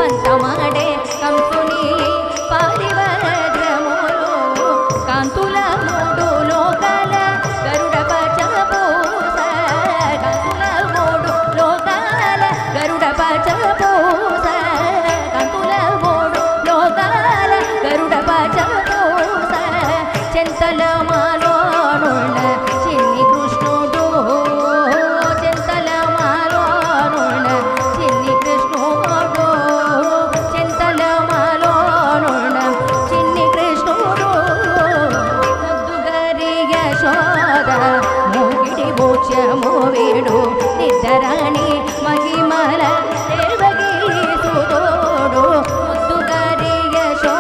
పంతమాడే కంసుని పారివద్రములు కాంతుల మూడు లోకాల గరుడ పచపూస కాంతుల మూడు లోకాల గరుడ పచపూస కాంతుల మూడు లోకాల గరుడ పచపూస చెంతల మాలోనున్న చిన్ని కృష్ణుడు చెంతల మాలోనున్న చిన్ని కృష్ణుడు చెంతల మాలోనున్న చిన్ని కృష్ణుడు ముద్దుగారి యశోద మూగిడి భూచ్యము వీడు నిద్దరాణి మహిమల దేవగీసుతోడు ముద్దుగారి యశోద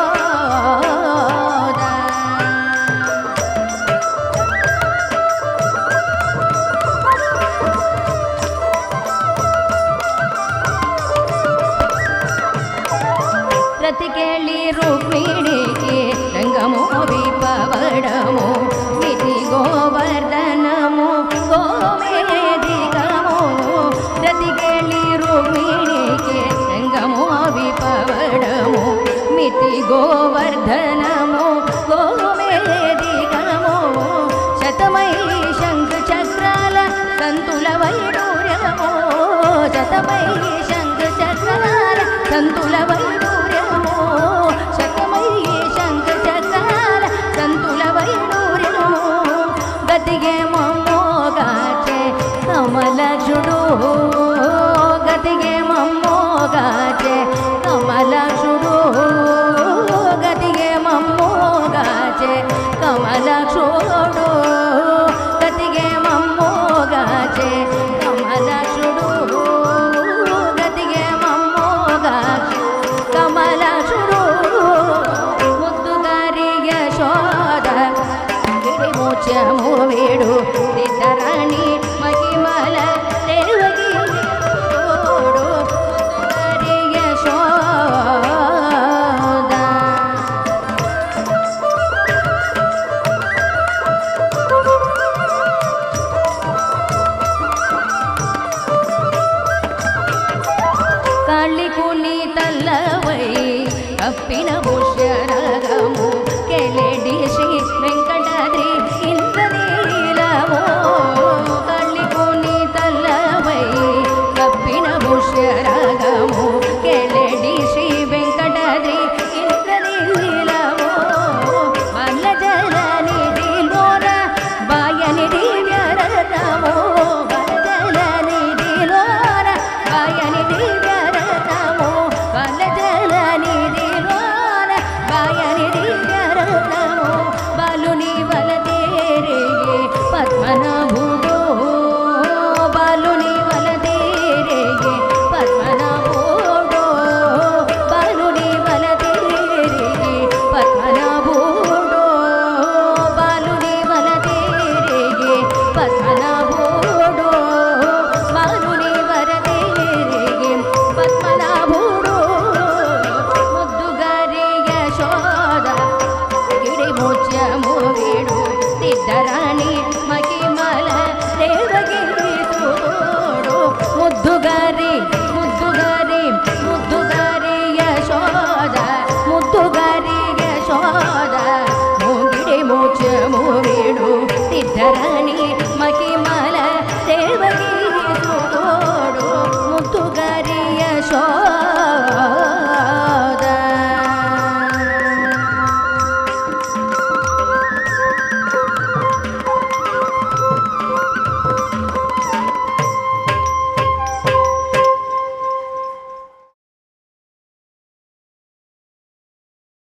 రతికెళ్ళి రుక్మిణికి రంగము విపవడము మితి గోవర్ధనము గోమేధికము రతికెళ్ళి రుక్మిణికి రంగము విపవడము మితి గోవర్ధనము గోమేధికము శతమై శంఖ చక్రాల సంతుల వైడూర్యము శతమై శంఖ చక్రాల సంతుల వైడూర్యము శతమై శంఖ చక్రాల సంతుల వైడూర్యము గతిగే మమ్మోగాచే కమలక్షుడు గతిగే మమ్మోగాచే కమలక్షుడు గతిగే మమ్మోగాచే కమలక్షుడు గతిగే మమ్మోగాచే కమలక్షుడు గతిగే మమ్మోగాచే కమలక్షుడు ముద్దుగారి యశోద గిరిమోచము వీడు నిద్దరాణి మహిమల దేవగీసుతోడు ముద్దుగారి యశోద కాళికుని తల్లవై కప్పిన పుష్యరగము కెలెడి శ్రీ వెంకటాద్రి ఇంద్రనీలము కాళికుని తల్లవై కప్పిన పుష్యరగము కెలెడి శ్రీ వెంకటాద్రి ఇంద్రనీలము వల్ల జల నిధిలోన బాయని దివ్యరథము వల్ల జల నిధిలోన బాయని దివ్యరథము వల్ల జల నిధిలోన బాయని దివ్యరథము బాలుని వలదేరేగే పద్మనాభుడు బాలుని వలదేరేగే పద్మనాభుడు బాలుని వలదేరేగే పద్మనాభుడు బాలుని వలదేరేగే పద్మనాభుడు బాలుని వలదేరేగే పద్మనాభుడు ముద్దుగారి యశోద గిరిమోచము వీడు నిద్దరాణి మహిమల దేవగీసుతోడు ముద్దుగారి ముద్దుగారి ముద్దుగారి యశోద ముద్దుగారి యశోద గిరిమోచము వీడు నిద్దరాణి